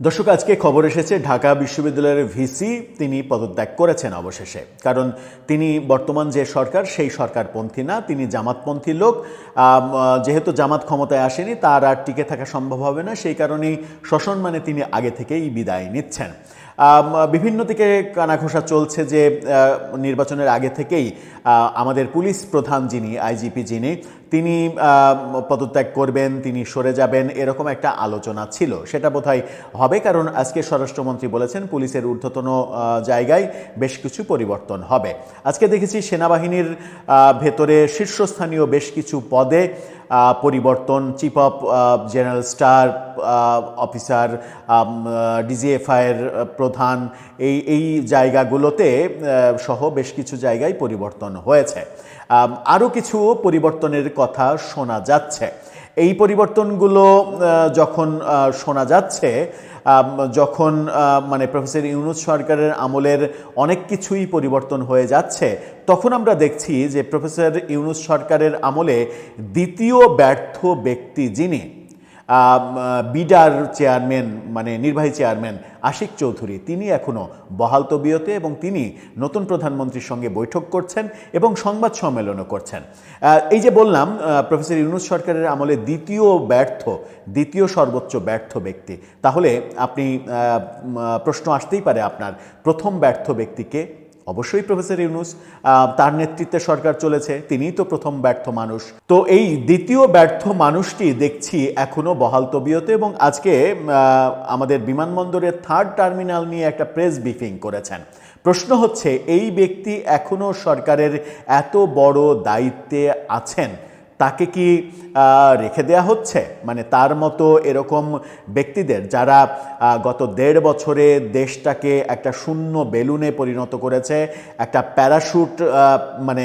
দর্শক, আজকে খবর এসেছে ঢাকা বিশ্ববিদ্যালয়ের ভিসি তিনি পদত্যাগ করেছেন অবশেষে। কারণ তিনি বর্তমান যে সরকার সেই সরকারপন্থী না, তিনি জামাতপন্থী লোক। যেহেতু জামাত ক্ষমতায় আসেনি, তার আর টিকে থাকা সম্ভব হবে না, সেই কারণেই সসম্মানে তিনি আগে থেকেই বিদায় নিচ্ছেন। বিভিন্ন দিকে কানাঘোষা চলছে যে নির্বাচনের আগে থেকেই আমাদের পুলিশ প্রধান যিনি আইজিপি তিনি পদত্যাগ করবেন, তিনি সরে যাবেন, এরকম একটা আলোচনা ছিল। সেটা বোধহয় হবে, কারণ আজকে স্বরাষ্ট্রমন্ত্রী বলেছেন পুলিশের ঊর্ধ্বতন জায়গায় বেশ কিছু পরিবর্তন হবে। আজকে দেখেছি সেনাবাহিনীর ভেতরে শীর্ষস্থানীয় বেশ কিছু পদে পরিবর্তন, chief of general staff officer, ডিজিএফআইয়ের প্রধান, এই জায়গাগুলোতে সহ বেশ কিছু জায়গায় পরিবর্তন হয়েছে। আরও কিছু পরিবর্তনের কথা শোনা যাচ্ছে। এই পরিবর্তনগুলো যখন শোনা যাচ্ছে, যখন মানে প্রফেসর ইউনূস সরকারের আমলের অনেক কিছুই পরিবর্তন হয়ে যাচ্ছে, তখন আমরা দেখছি যে প্রফেসর ইউনূস সরকারের আমলে দ্বিতীয় ব্যর্থ ব্যক্তি যিনি বিডার চেয়ারম্যান, মানে নির্বাহী চেয়ারম্যান আশিক চৌধুরী, তিনি এখনও বহাল তবিয়তে এবং তিনি নতুন প্রধানমন্ত্রীর সঙ্গে বৈঠক করছেন এবং সংবাদ সম্মেলনও করছেন। এই যে বললাম প্রফেসর ইউনূস সরকারের আমলে দ্বিতীয় সর্বোচ্চ ব্যর্থ ব্যক্তি, তাহলে আপনি প্রশ্ন আসতেই পারে আপনার, প্রথম ব্যর্থ ব্যক্তিকে? অবশ্যই প্রফেসর ইউনূস, তার নেতৃত্বে সরকার চলেছে, তিনিই তো প্রথম ব্যর্থ মানুষ। তো এই দ্বিতীয় ব্যর্থ মানুষটি দেখছি এখনো বহাল তবিয়তে, এবং আজকে আমাদের বিমানবন্দরের থার্ড টার্মিনাল নিয়ে একটা প্রেস ব্রিফিং করেছেন। প্রশ্ন হচ্ছে, এই ব্যক্তি এখনো সরকারের এত বড় দায়িত্বে আছেন, তাকে কি রেখে দেয়া হচ্ছে? মানে তার মতো এরকম ব্যক্তিদের, যারা গত 1.5 বছরে দেশটাকে একটা শূন্য বেলুনে পরিণত করেছে, একটা প্যারাশুট, মানে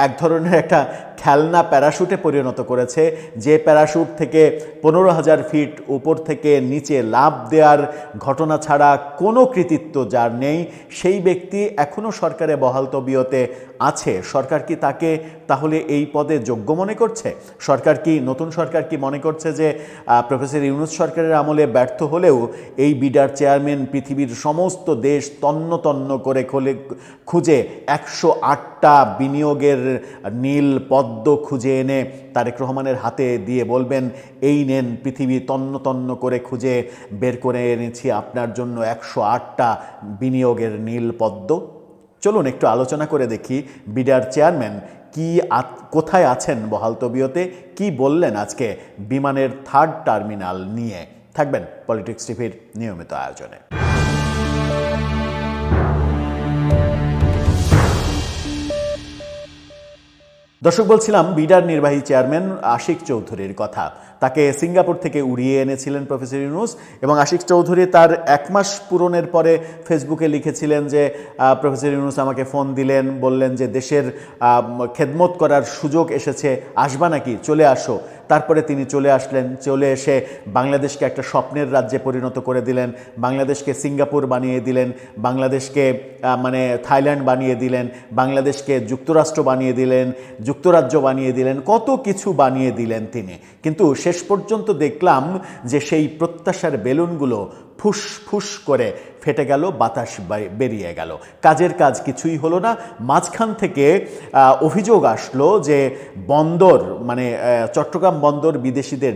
এক ধরনের একটা খেলনা প্যারাশুটে পরিণত করেছে, যে প্যারাশুট থেকে 15,000 ফিট উপর থেকে নিচে লাফ দেওয়ার ঘটনা ছাড়া কোনো কৃতিত্ব যার নেই, সেই ব্যক্তি এখনও সরকারে বহাল তবিয়তে আছে। সরকার কি তাকে তাহলে এই পদে যোগ্য মনে করছে? নতুন সরকার কি মনে করছে যে প্রফেসর ইউনূস সরকারের আমলে ব্যর্থ হলেও এই বিডার চেয়ারম্যান পৃথিবীর সমস্ত দেশ তন্ন তন্ন করে খুঁজে 108টা বিনিয়োগের নীল পদ্ম খুঁজে এনে তারেক রহমানের হাতে দিয়ে বলবেন, এই নেন, পৃথিবী তন্ন তন্ন করে খুঁজে বের করে এনেছি আপনার জন্য 108টা বিনিয়োগের নীল পদ্ম? চলুন একটু আলোচনা করে দেখি বিডার চেয়ারম্যান কোথায় আছেন বহাল তবিয়তে, কি বললেন আজকে বিমানের থার্ড টার্মিনাল নিয়ে। থাকবেন পলিটিক্স টিভির নিয়মিত আয়োজনে। দর্শক, বলছিলাম বিডার নির্বাহী চেয়ারম্যান আশিক চৌধুরীর কথা। তাকে সিঙ্গাপুর থেকে উড়িয়ে এনেছিলেন প্রফেসর ইউনূস, এবং আশিক চৌধুরী তার 1 মাস পূরণের পরে ফেসবুকে লিখেছিলেন যে প্রফেসর ইউনূস আমাকে ফোন দিলেন, বললেন যে দেশের খেদমত করার সুযোগ এসেছে, আসবা নাকি, চলে আসো। তারপরে তিনি চলে আসলেন, চলে এসে বাংলাদেশকে একটা স্বপ্নের রাজ্যে পরিণত করে দিলেন, বাংলাদেশকে সিঙ্গাপুর বানিয়ে দিলেন, বাংলাদেশকে মানে থাইল্যান্ড বানিয়ে দিলেন, বাংলাদেশকে যুক্তরাষ্ট্র বানিয়ে দিলেন, যুক্তরাজ্য বানিয়ে দিলেন, কত কিছু বানিয়ে দিলেন তিনি। কিন্তু শেষ পর্যন্ত দেখলাম যে সেই প্রত্যাশার বেলুনগুলো ফুস ফুস করে ফেটে গেল, বাতাস বেরিয়ে গেল, কাজের কাজ কিছুই হলো না। মাঝখান থেকে অভিযোগ আসলো যে বন্দর, মানে চট্টগ্রাম বন্দর বিদেশিদের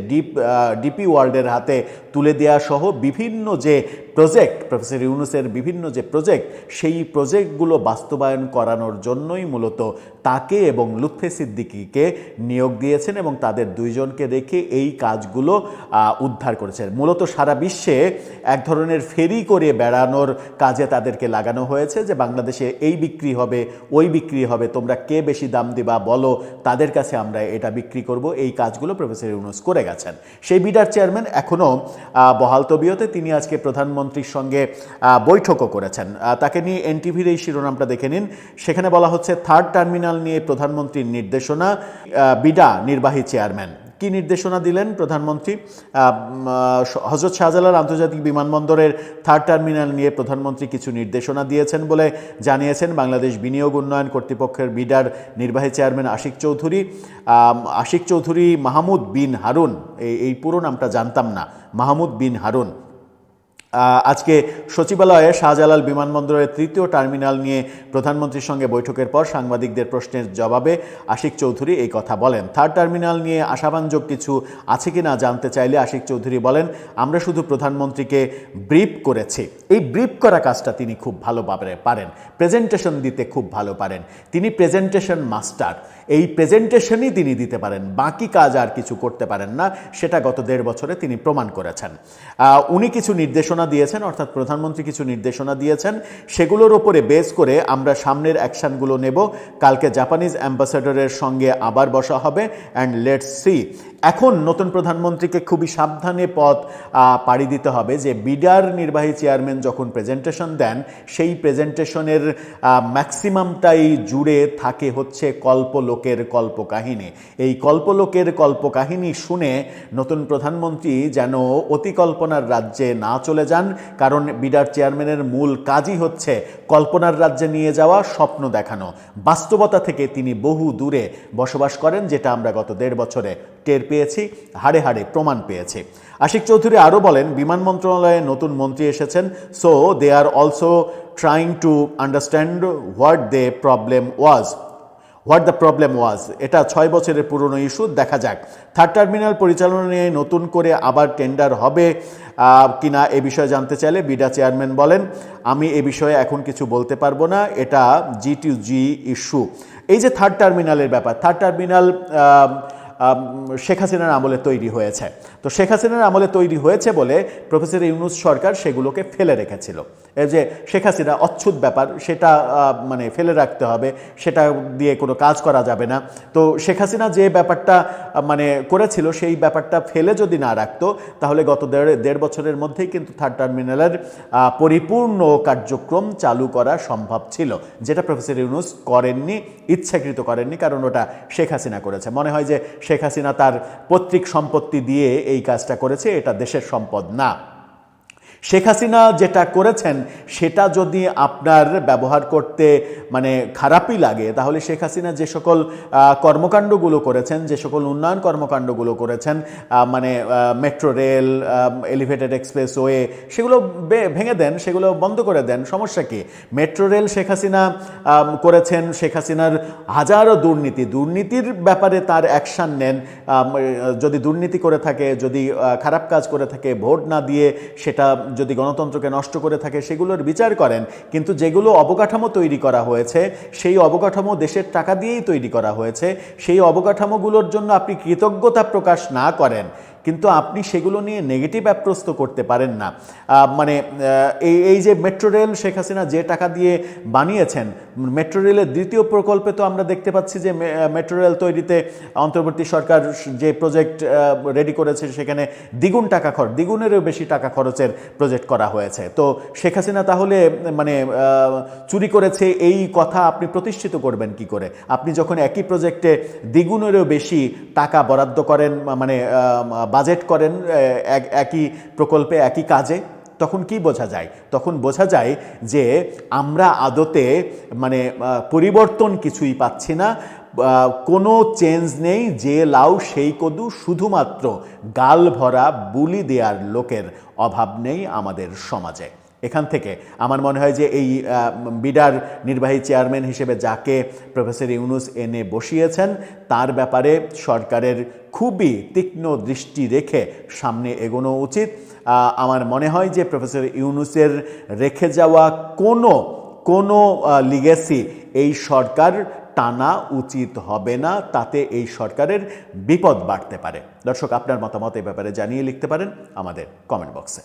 ডিপি ওয়ার্ল্ডের হাতে তুলে দেওয়া সহ বিভিন্ন যে প্রজেক্ট, প্রফেসর ইউনূসের বিভিন্ন যে প্রজেক্ট, সেই প্রজেক্টগুলো বাস্তবায়ন করানোর জন্যই মূলত তাকে এবং লুৎফে সিদ্দিকীকে নিয়োগ দিয়েছেন, এবং তাদের দুইজনকে রেখে এই কাজগুলো উদ্ধার করেছেন। মূলত সারা বিশ্বে এক ধরনের ফেরি করে বেড়ানোর কাজে তাদেরকে লাগানো হয়েছে, যে বাংলাদেশে এই বিক্রি হবে, ওই বিক্রি হবে, তোমরা কে বেশি দাম দিবা বলো, তাদের কাছে আমরা এটা বিক্রি করব। এই কাজগুলো প্রফেসর ইউনূস করে গেছেন। সেই বিডার চেয়ারম্যান এখনও বহাল তবিয়তে, তিনি আজকে প্রধানমন্ত্রীর সঙ্গে বৈঠকও করেছেন। তাকে নিয়ে এনটিভির এই শিরোনামটা দেখে নিন। সেখানে বলা হচ্ছে, থার্ড টার্মিনাল নিয়ে প্রধানমন্ত্রীর নির্দেশনা, বিডা নির্বাহী চেয়ারম্যান। কি নির্দেশনা দিলেন প্রধানমন্ত্রী? হযরত শাহজালাল আন্তর্জাতিক বিমানবন্দরের থার্ড টার্মিনাল নিয়ে প্রধানমন্ত্রী কিছু নির্দেশনা দিয়েছেন বলে জানিয়েছেন বাংলাদেশ বিনিয়োগ উন্নয়ন কর্তৃপক্ষের বিডার নির্বাহী চেয়ারম্যান আশিক চৌধুরী। আশিক চৌধুরী মাহমুদ বিন হারুন, এই পুরো নামটা জানতাম না, মাহমুদ বিন হারুন। আজকে সচিবালয়ে শাহজালাল বিমানবন্দরের তৃতীয় টার্মিনাল নিয়ে প্রধানমন্ত্রীর সঙ্গে বৈঠকের পর সাংবাদিকদের প্রশ্নের জবাবে আশিক চৌধুরী এই কথা বলেন। থার্ড টার্মিনাল নিয়ে আশাব্যঞ্জক কিছু আছে কিনা জানতে চাইলে আশিক চৌধুরী বলেন, আমরা শুধু প্রধানমন্ত্রীকে ব্রিফ করেছি। এই ব্রিফ করা কাজটা তিনি খুব ভালো পারেন, প্রেজেন্টেশন দিতে খুব ভালো পারেন, তিনি প্রেজেন্টেশন মাস্টার। এই প্রেজেন্টেশনই তিনি দিতে পারেন, বাকি কাজ আর কিছু করতে পারেন না, সেটা গত 1.5 বছরে তিনি প্রমাণ করেছেন। উনি কিছু নির্দেশনা দিয়েছেন, অর্থাৎ প্রধানমন্ত্রী কিছু নির্দেশনা দিয়েছেন, সেগুলোর উপরে বেস করে আমরা সামনের অ্যাকশনগুলো নেব। কালকে জাপানিজ অ্যাম্বাসেডরের সঙ্গে আবার বসা হবে, অ্যান্ড লেটস সি। এখন নতুন প্রধানমন্ত্রীকে খুবই সাবধানে পথ পাড়ি দিতে হবে যে বিডার নির্বাহী চেয়ারম্যান যখন প্রেজেন্টেশন দেন, সেই প্রেজেন্টেশনের ম্যাক্সিমামটাই জুড়ে থাকে হচ্ছে কল্পলোকের কল্পকাহিনী। এই কল্পলোকের কল্পকাহিনী শুনে নতুন প্রধানমন্ত্রী যেন অতিকল্পনার রাজ্যে না চলে যান, কারণ বিডার চেয়ারম্যানের মূল কাজই হচ্ছে কল্পনার রাজ্যে নিয়ে যাওয়া, স্বপ্ন দেখানো। বাস্তবতা থেকে তিনি বহু দূরে বসবাস করেন, যেটা আমরা গত 1.5 বছরে টের পেয়েছি, হাড়ে হাড়ে প্রমাণ পেয়েছি। আশিক চৌধুরী আরও বলেন, বিমান মন্ত্রণালয়ে নতুন মন্ত্রী এসেছেন, so they are also trying to understand what the problem was. এটা 6 বছরের পুরনো ইস্যু, দেখা যাক। থার্ড টার্মিনাল পরিচালনা নিয়ে নতুন করে আবার টেন্ডার হবে কিনা এ বিষয়ে জানতে চাইলে বিডা চেয়ারম্যান বলেন, আমি এ বিষয়ে এখন কিছু বলতে পারবো না, এটা G2G ইস্যু। এই যে থার্ড টার্মিনালের ব্যাপার, থার্ড টার্মিনাল শেখ হাসিনার আমলে তৈরি হয়েছে। তো শেখ হাসিনার আমলে তৈরি হয়েছে বলে প্রফেসর ইউনূস সরকার সেগুলোকে ফেলে রেখেছিল। এই যে শেখ হাসিনা অচ্ছুত ব্যাপার, সেটা মানে ফেলে রাখতে হবে, সেটা দিয়ে কোনো কাজ করা যাবে না। তো শেখ হাসিনা যে ব্যাপারটা মানে করেছিল, সেই ব্যাপারটা ফেলে যদি না রাখতো, তাহলে গত 1.5 বছরের মধ্যেই কিন্তু থার্ড টার্মিনালের পরিপূর্ণ কার্যক্রম চালু করা সম্ভব ছিল, যেটা প্রফেসর ইউনূস করেননি, ইচ্ছাকৃত করেননি, কারণ ওটা শেখ হাসিনা করেছে। মনে হয় যে শেখ হাসিনা তার পৈতৃক সম্পত্তি দিয়ে এই কাজটা করেছে, এটা দেশের সম্পদ না। শেখ হাসিনা যেটা করেছেন সেটা যদি আপনার ব্যবহার করতে মানে খারাপই লাগে, তাহলে শেখ হাসিনা যে সকল কর্মকাণ্ডগুলো করেছেন, যে সকল উন্নয়ন কর্মকাণ্ডগুলো করেছেন, মানে মেট্রো রেল, এলিভেটেড এক্সপ্রেসওয়ে, সেগুলো ভেঙে দেন, সেগুলো বন্ধ করে দেন, সমস্যা কি? মেট্রো রেল শেখ হাসিনা করেছেন, শেখ হাসিনার হাজারো দুর্নীতির ব্যাপারে তার অ্যাকশান নেন। যদি দুর্নীতি করে থাকে, যদি খারাপ কাজ করে থাকে, ভোট না দিয়ে সেটা যদি গণতন্ত্রকে নষ্ট করে থাকে, সেগুলোর বিচার করেন। কিন্তু যেগুলো অবকাঠামো তৈরি করা হয়েছে, সেই অবকাঠামো দেশের টাকা দিয়েই তৈরি করা হয়েছে, সেই অবকাঠামোগুলোর জন্য আপনি কৃতজ্ঞতা প্রকাশ না করেন, কিন্তু আপনি সেগুলো নিয়ে নেগেটিভ অ্যাপ্রোচ তো করতে পারেন না। মানে এই যে মেট্রো রেল শেখ হাসিনা যে টাকা দিয়ে বানিয়েছেন, মেট্রো রেলের দ্বিতীয় প্রকল্পে তো আমরা দেখতে পাচ্ছি যে মেট্রো রেল তৈরিতে অন্তর্বর্তী সরকার যে প্রজেক্ট রেডি করেছে, সেখানে দ্বিগুণেরও বেশি টাকা খরচের প্রজেক্ট করা হয়েছে। তো শেখ হাসিনা তাহলে মানে চুরি করেছে এই কথা আপনি প্রতিষ্ঠিত করবেন কি করে? আপনি যখন একই প্রজেক্টে দ্বিগুণেরও বেশি টাকা বরাদ্দ করেন, মানে বাজেট করেন একই প্রকল্পে, একই কাজে, তখন কি বোঝা যায়? তখন বোঝা যায় যে আমরা আদতে মানে পরিবর্তন কিছুই পাচ্ছি না, কোনো চেঞ্জ নেই, যে লাউ সেই কদু, শুধুমাত্র গাল ভরা বুলি দেওয়ার লোকের অভাব নেই আমাদের সমাজে। এখান থেকে আমার মনে হয় যে এই বিডার নির্বাহী চেয়ারম্যান হিসেবে যাকে প্রফেসর ইউনূস এনে বসিয়েছেন, তার ব্যাপারে সরকারের খুবই তীক্ষ্ণ দৃষ্টি রেখে সামনে এগোনো উচিত। আমার মনে হয় যে প্রফেসর ইউনূসের রেখে যাওয়া কোনো লিগেসি এই সরকার টানা উচিত হবে না, তাতে এই সরকারের বিপদ বাড়তে পারে। দর্শক, আপনার মতামত এই ব্যাপারে জানিয়ে লিখতে পারেন আমাদের কমেন্ট বক্সে।